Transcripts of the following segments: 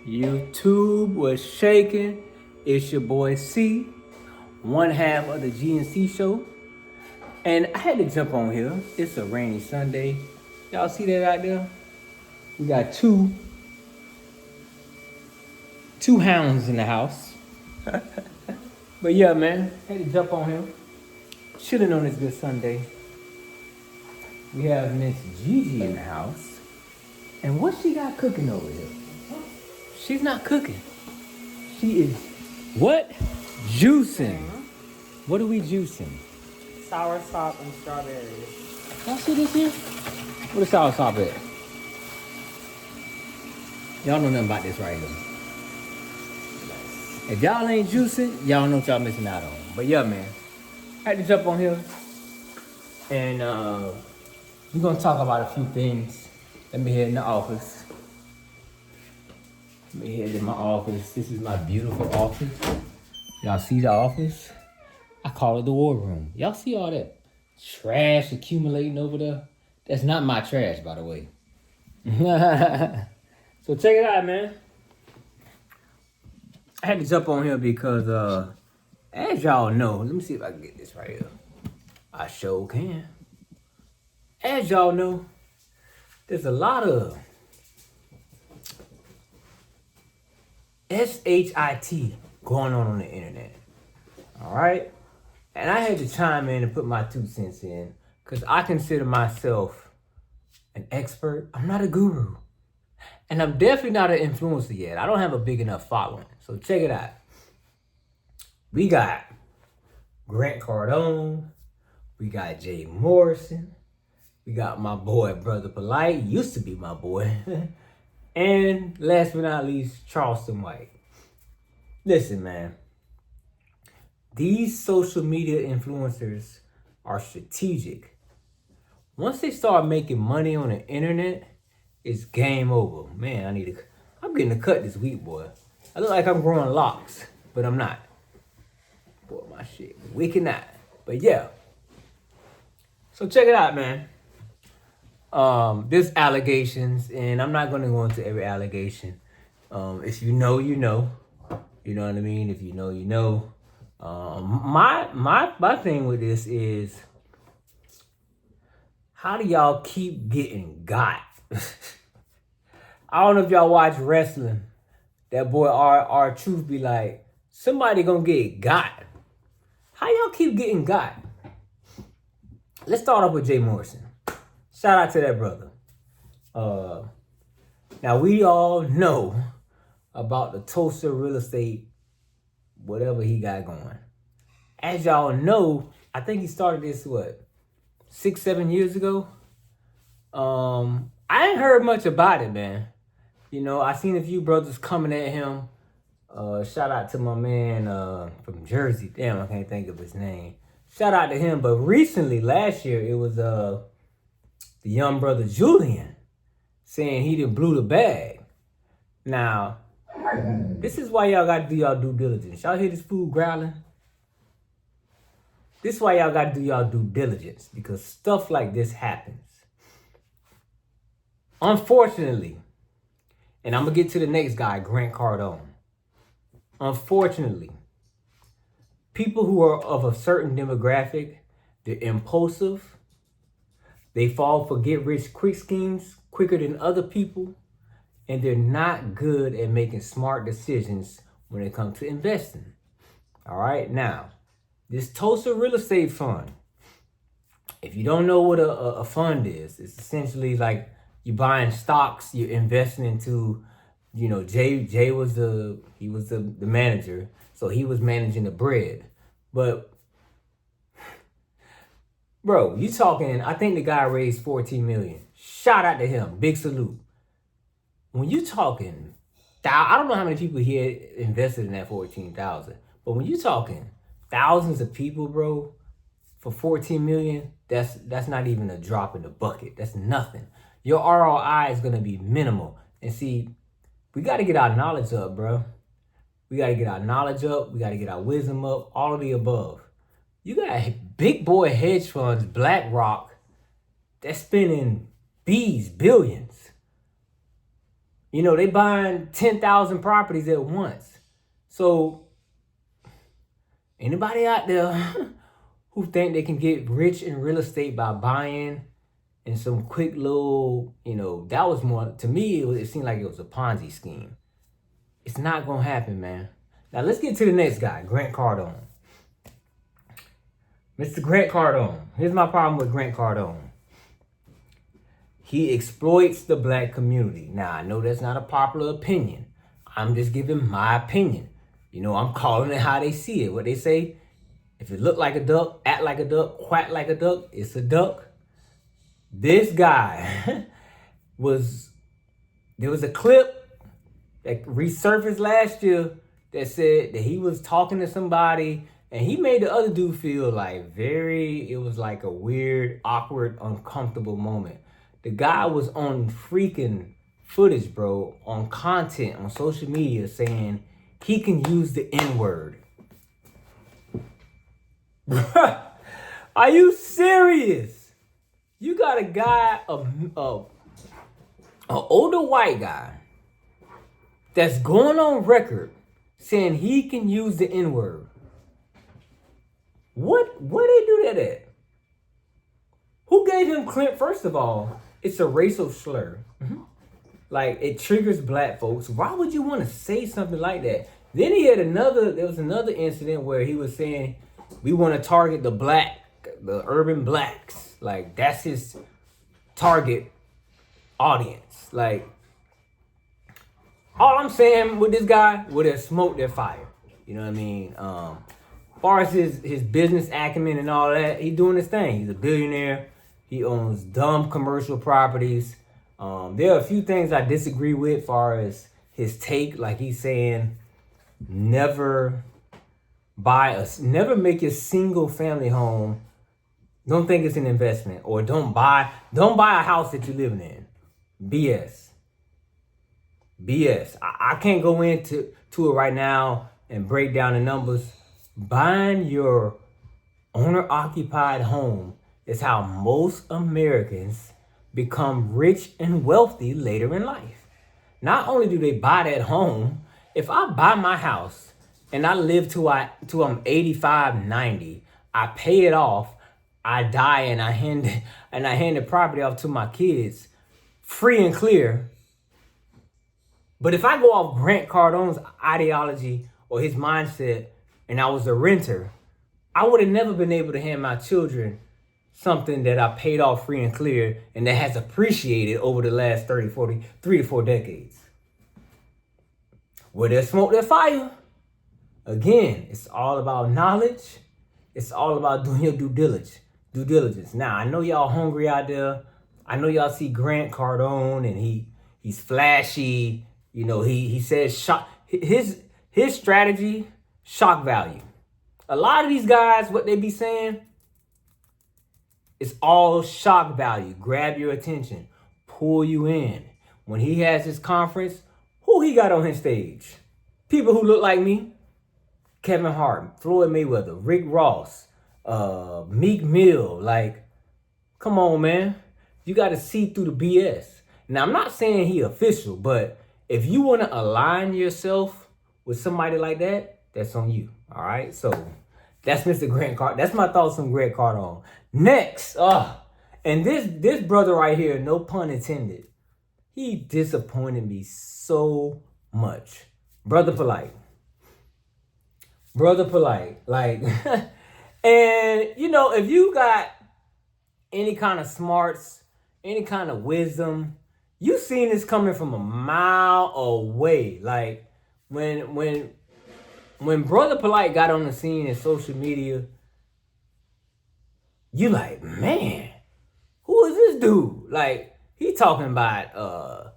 YouTube was shaking. It's your boy C, one half of the GNC show. And I had to jump on here. It's a rainy Sunday. Y'all see that out there? We got two hounds in the house. But yeah, man, had to jump on here. Chilling on this good Sunday. We have Miss Gigi in the house. And what she got cooking over here? She's not cooking. She is what? Juicing. What are we juicing? Sour sop and strawberries. Y'all see this here? What is sour sop at? Y'all know nothing about this right here. If y'all ain't juicing, y'all know what y'all missing out on. But yeah, man. I had to jump on here. And we're gonna talk about a few things. Let me head in the office. Let me head in my office. This is my beautiful office. Y'all see the office? I call it the war room. Y'all see all that trash accumulating over there? That's not my trash, by the way. So check it out, man. I had to jump on here because, as y'all know, let me see if I can get this right here. I sure can. As y'all know, there's a lot of SHIT going on the internet. All right? And I had to chime in and put my 2 cents in because I consider myself an expert. I'm not a guru. And I'm definitely not an influencer yet. I don't have a big enough following. So check it out. We got Cardone. We got Jay Morrison. We got my boy, brother Polight. Used to be my boy. And last but not least, Charleston White. Listen, man. These social media influencers are strategic. Once they start making money on the internet, it's game over. Man, I'm getting a cut this week, boy. I look like I'm growing locks, but I'm not. Boy, my shit wicked not. But yeah. So check it out, man. There's allegations, and I'm not going to go into every allegation. If you know, you know. You know what I mean? If you know, you know. My thing with this is, how do y'all keep getting got? I don't know if y'all watch wrestling. That boy R-Truth be like, somebody gonna get got. How y'all keep getting got? Let's start off with Jay Morrison. Shout out to that brother. Now we all know about the Tulsa real estate, whatever he got going. As y'all know, I think he started this, 6-7 years ago? I ain't heard much about it, man. You know, I seen a few brothers coming at him. Shout out to my man from Jersey. Damn, I can't think of his name. Shout out to him. But recently, last year, it was the young brother Julian saying he done blew the bag. Now, this is why y'all got to do y'all due diligence. Y'all hear this food growling? This is why y'all got to do y'all due diligence, because stuff like this happens. Unfortunately, and I'm going to get to the next guy, Cardone. Unfortunately, people who are of a certain demographic, they're impulsive. They fall for get-rich-quick schemes quicker than other people. And they're not good at making smart decisions when it comes to investing. All right? Now, this Tulsa real estate fund, if you don't know what a fund is, it's essentially like you're buying stocks, you're investing into, you know, Jay was the manager, so he was managing the bread. But, bro, you talking, I think the guy raised $14 million. Shout out to him. Big salute. When you talking, I don't know how many people here invested in that 14,000, but when you talking thousands of people, bro, for 14 million, that's not even a drop in the bucket. That's nothing. Your ROI is gonna be minimal. And see, we gotta get our knowledge up, bro. We gotta get our knowledge up. We gotta get our wisdom up. All of the above. You got big boy hedge funds, BlackRock, that's spending billions. You know, they buying 10,000 properties at once. So anybody out there who think they can get rich in real estate by buying in some quick little, that was more, to me, it seemed like it was a Ponzi scheme. It's not going to happen, man. Now let's get to the next guy, Grant Cardone. Mr. Grant Cardone. Here's my problem with Grant Cardone. He exploits the black community. Now, I know that's not a popular opinion. I'm just giving my opinion. I'm calling it how they see it. What they say, if it look like a duck, act like a duck, quack like a duck, it's a duck. This guy there was a clip that resurfaced last year that said that he was talking to somebody and he made the other dude feel like it was like a weird, awkward, uncomfortable moment. The guy was on freaking footage, bro, on content, on social media saying he can use the N-word. Are you serious? You got a guy, an older white guy that's going on record saying he can use the N-word. Where they do that at? Who gave him Clint? First of all, it's a racial slur. Mm-hmm. Like, it triggers black folks. Why would you want to say something like that? Then there was another incident where he was saying, we want to target the urban blacks. Like, that's his target audience. Like, all I'm saying with this guy, with their smoke, their fire. You know what I mean? As far as his business acumen and all that, he's doing his thing. He's a billionaire. He owns dumb commercial properties. There are a few things I disagree with as far as his take. Like, he's saying, never make your single family home. Don't think it's an investment, or don't buy a house that you're living in. BS. I can't go into it right now and break down the numbers. Buying your owner-occupied home is how most Americans become rich and wealthy later in life. Not only do they buy that home, if I buy my house and I live till I'm 85, 90, I pay it off, I die, and I hand the property off to my kids free and clear. But if I go off Grant Cardone's ideology or his mindset and I was a renter, I would have never been able to hand my children something that I paid off free and clear and that has appreciated over the last 3 to 4 decades. Where there's smoke, there's fire. Again, it's all about knowledge. It's all about doing your due diligence. Now, I know y'all hungry out there. I know y'all see Grant Cardone and he's flashy. He says his strategy, shock value. A lot of these guys, what they be saying, it's all shock value. Grab your attention, pull you in. When he has his conference, who he got on his stage? People who look like me. Kevin Hart, Floyd Mayweather, Rick Ross, Meek Mill. Like, come on, man. You got to see through the BS. Now, I'm not saying he official, but if you want to align yourself with somebody like that, that's on you. All right? So, that's Mr. Grant Cardone. That's my thoughts on Grant Cardone. Next, and this brother right here, no pun intended, he disappointed me so much. Brother Polight. Like, and, if you got any kind of smarts, any kind of wisdom, you seen this coming from a mile away. Like, when Brother Polight got on the scene in social media, you like, man, who is this dude? Like, he talking about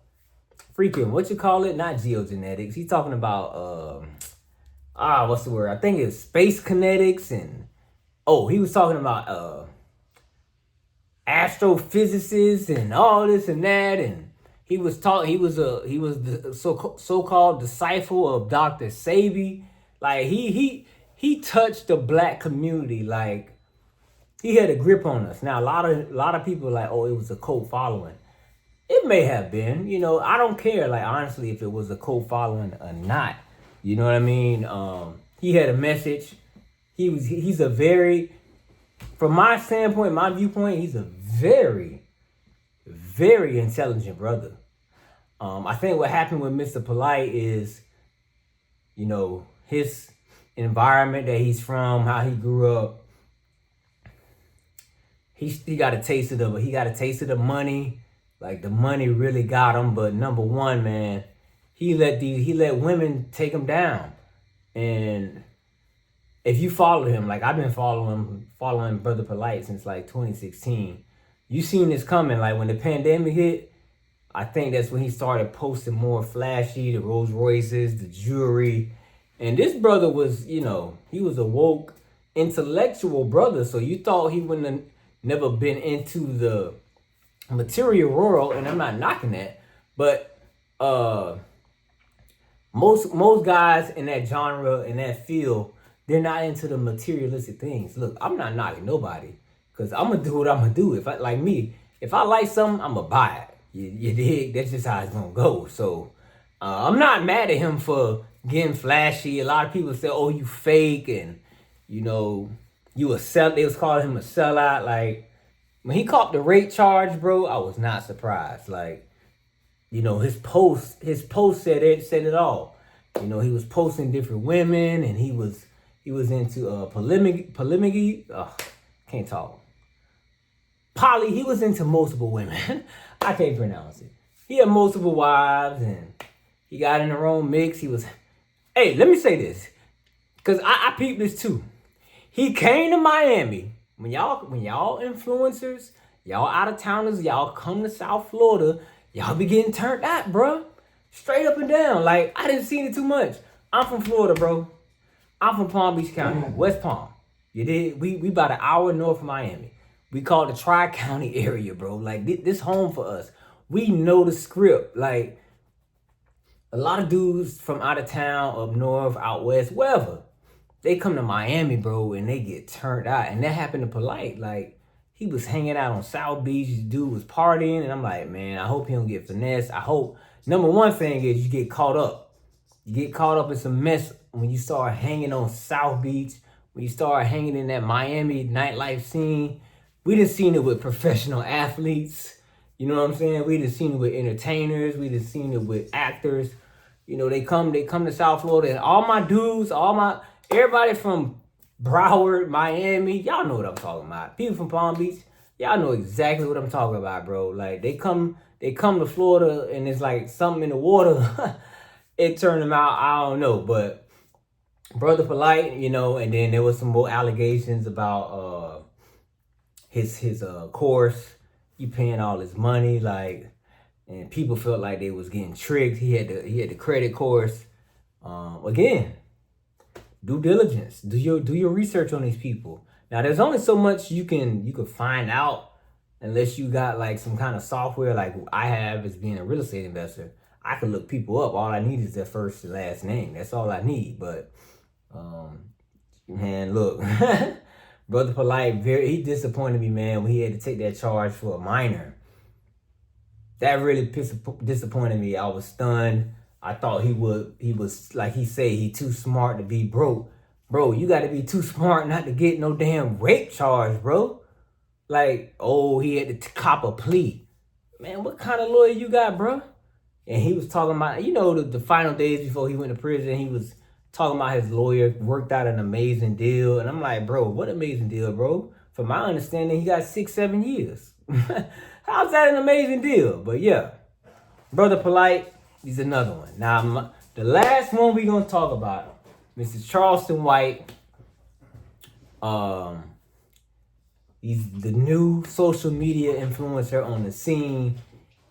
freaking, what you call it? Not geogenetics. He's talking about what's the word? I think it's space kinetics, and he was talking about astrophysicists and all this and that, and he was the so-called disciple of Dr. Sebi. Like, he touched the black community. Like, he had a grip on us. Now, a lot of people are like, it was a cult following. It may have been, I don't care, like, honestly, if it was a cult following or not. You know what I mean? He had a message. He's a very, from my standpoint, my viewpoint, he's a very, very intelligent brother. I think what happened with Mr. Polight is, his environment that he's from, how he grew up. He got a taste of the money. Like, the money really got him. But number one, man, he let women take him down. And if you follow him, like, I've been following Brother Polight since like 2016. You seen this coming. Like, when the pandemic hit, I think that's when he started posting more flashy, the Rolls Royces, the jewelry. And this brother was, he was a woke, intellectual brother. So you thought he wouldn't have never been into the material world, and I'm not knocking that, but most guys in that genre, in that field, they're not into the materialistic things. Look, I'm not knocking nobody, because I'm gonna do what I'm gonna do. If I like something, I'm gonna buy it. You dig? That's just how it's gonna go. So I'm not mad at him for getting flashy. A lot of people say, "Oh, you fake," and you a sell. They was calling him a sellout. Like, when he caught the rape charge, bro, I was not surprised. Like, his post said it all. He was posting different women, and he was into polygamy. Can't talk. He was into multiple women. I can't pronounce it. He had multiple wives, and he got in the wrong mix. Hey, let me say this, because I peeped this too. He came to Miami. When y'all influencers, y'all out of towners, y'all come to South Florida, y'all be getting turned out, bro. Straight up and down. Like, I didn't see it too much. I'm from Florida, bro. I'm from Palm Beach County, West Palm. You did? We about an hour north of Miami. We call it the Tri-County area, bro. Like, this home for us. We know the script. Like, a lot of dudes from out of town, up north, out west, wherever, they come to Miami, bro, and they get turned out. And that happened to Polight. Like, he was hanging out on South Beach. This dude was partying. And I'm like, man, I hope he don't get finessed. I hope, number one thing is you get caught up. You get caught up in some mess when you start hanging on South Beach, when you start hanging in that Miami nightlife scene. We done seen it with professional athletes. You know what I'm saying? We done seen it with entertainers. We done seen it with actors. They come to South Florida. And all my dudes, everybody from Broward, Miami, y'all know what I'm talking about. People from Palm Beach, y'all know exactly what I'm talking about, bro. Like, they come to Florida, and it's like something in the water. It turned them out, I don't know. But Brother Polight, and then there was some more allegations about his course. He paying all his money, like, and people felt like they was getting tricked. He had the credit course. Again, due diligence. Do your research on these people. Now, there's only so much you can find out unless you got like some kind of software like I have as being a real estate investor. I can look people up. All I need is their first and last name. That's all I need. But man, look, Brother Polight, he disappointed me, man, when he had to take that charge for a minor. That really disappointed me. I was stunned. I thought he was, like he said, he too smart to be broke. Bro, you got to be too smart not to get no damn rape charge, bro. Like, oh, he had to cop a plea. Man, what kind of lawyer you got, bro? And he was talking about, the final days before he went to prison, he was talking about his lawyer worked out an amazing deal. And I'm like, bro, what amazing deal, bro? From my understanding, he got 6-7 years. How's that an amazing deal? But yeah, Brother Polight, he's another one. Now, the last one we're going to talk about, Mr. Charleston White. He's the new social media influencer on the scene.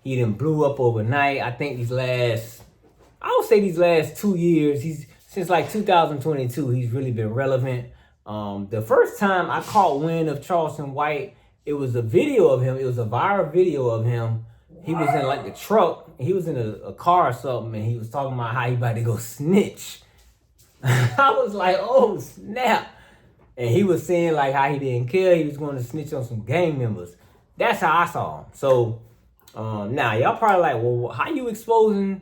He done blew up overnight. I think these last 2 years, since like 2022, he's really been relevant. The first time I caught wind of Charleson White, it was a video of him. It was a viral video of him. He was in like the truck. He was in a car or something, and he was talking about how he about to go snitch. I was like, oh, snap. And he was saying like how he didn't care. He was going to snitch on some gang members. That's how I saw him. So Now y'all probably like, well, how you exposing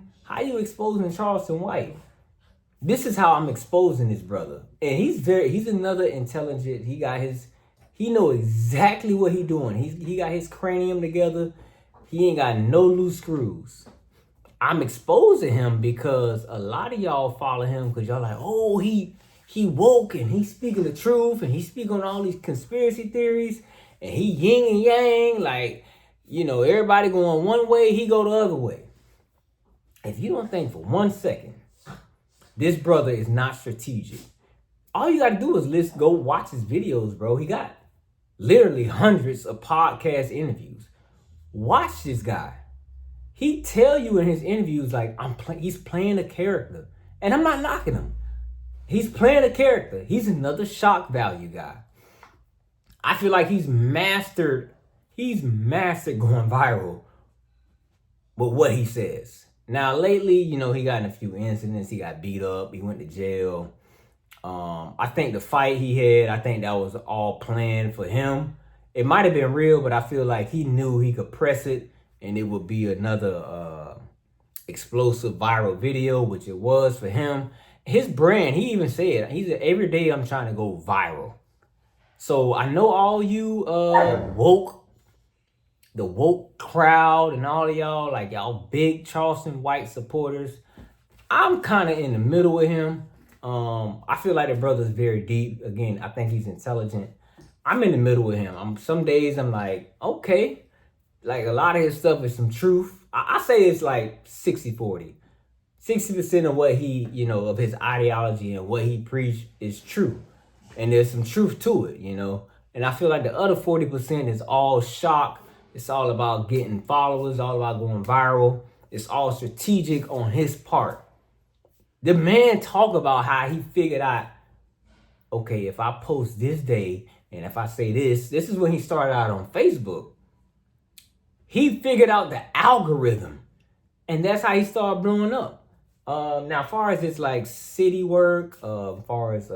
Charleston White? This is how I'm exposing this brother. And he's another intelligent, he know exactly what he doing. He got his cranium together. He ain't got no loose screws. I'm exposing him because a lot of y'all follow him because y'all like, oh, he woke and he's speaking the truth and he's speaking on all these conspiracy theories and he yin and yang, like, you know, everybody going one way, he go the other way. If you don't think for 1 second, this brother is not strategic, all you gotta do is go watch his videos, bro. He got literally hundreds of podcast interviews. Watch this guy. He tell you in his interviews like he's playing a character, and I'm not knocking him. He's playing a character. He's another shock value guy. I feel like he's mastered going viral with what he says. Now lately, you know, he got in a few incidents. He got beat up. He went to jail. I think the fight he had, I think that was all planned for him. It might have been real, but I feel like he knew he could press it and it would be another explosive viral video, which it was for him. His brand, he even said, he said, every day I'm trying to go viral. So I know all you the woke crowd and all of y'all, like y'all big Charleston White supporters. I'm kind of in the middle with him. I feel like the brother's very deep. Again, I think he's intelligent. I'm in the middle with him. Some days I'm like, okay, like a lot of his stuff is some truth. I say it's like 60-40. 60% of what he, you know, of his ideology and what he preached is true. And there's some truth to it, you know. And I feel like the other 40% is all shock. It's all about getting followers, all about going viral. It's all strategic on his part. The man talk about how he figured out, okay, if I post this day and if I say this is when he started out on Facebook. He figured out the algorithm and that's how he started blowing up. Now, as far as it's like city work, as far as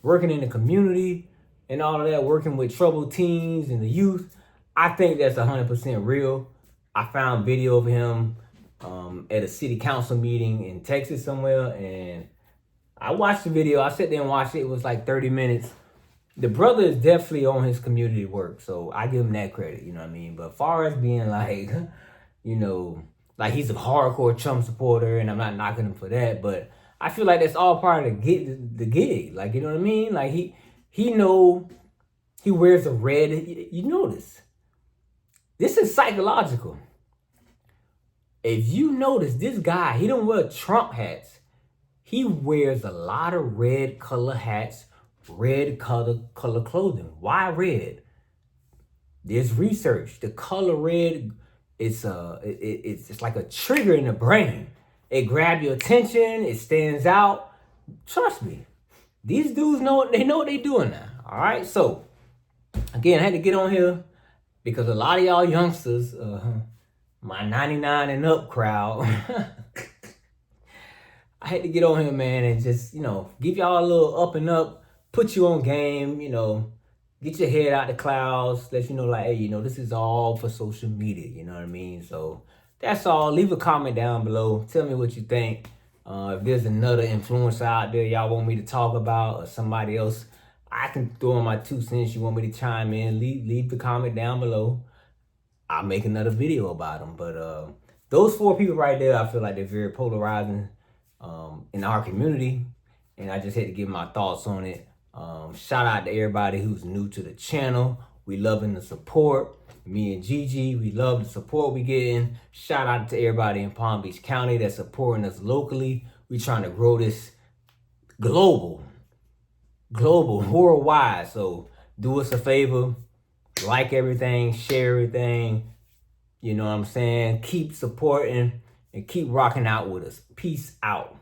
working in the community and all of that, working with troubled teens and the youth, I think that's 100% real. I found video of him at a city council meeting in Texas somewhere, and I watched the video. I sat there and watched it. It was like 30 minutes. The brother is definitely on his community work, so I give him that credit, you know what I mean? But as far as being like, you know, like he's a hardcore Trump supporter, and I'm not knocking him for that, but I feel like that's all part of the gig. Like, you know what I mean? Like he know he wears a red. You notice this is psychological. If you notice, this guy, he don't wear Trump hats. He wears a lot of red color hats, red color clothing. Why red? There's research. The color red, it's like a trigger in the brain. It grabs your attention. It stands out. Trust me, these dudes know what they're doing now. All right. So again, I had to get on here because a lot of y'all youngsters, my 99 and up crowd, I had to get on here, man, and just, you know, give y'all a little up and up, put you on game, you know, get your head out the clouds, let you know, like, hey, you know, this is all for social media, you know what I mean? So that's all. Leave a comment down below. Tell me what you think. If there's another influencer out there y'all want me to talk about or somebody else, I can throw in my 2 cents. You want me to chime in, leave the comment down below. I'll make another video about them. But those 4 people right there, I feel like they're very polarizing in our community. And I just had to give my thoughts on it. Shout out to everybody who's new to the channel. We loving the support. Me and Gigi, we love the support we getting. Shout out to everybody in Palm Beach County that's supporting us locally. We trying to grow this global, worldwide. So do us a favor. Like everything, share everything, you know what I'm saying? Keep supporting and keep rocking out with us. Peace out.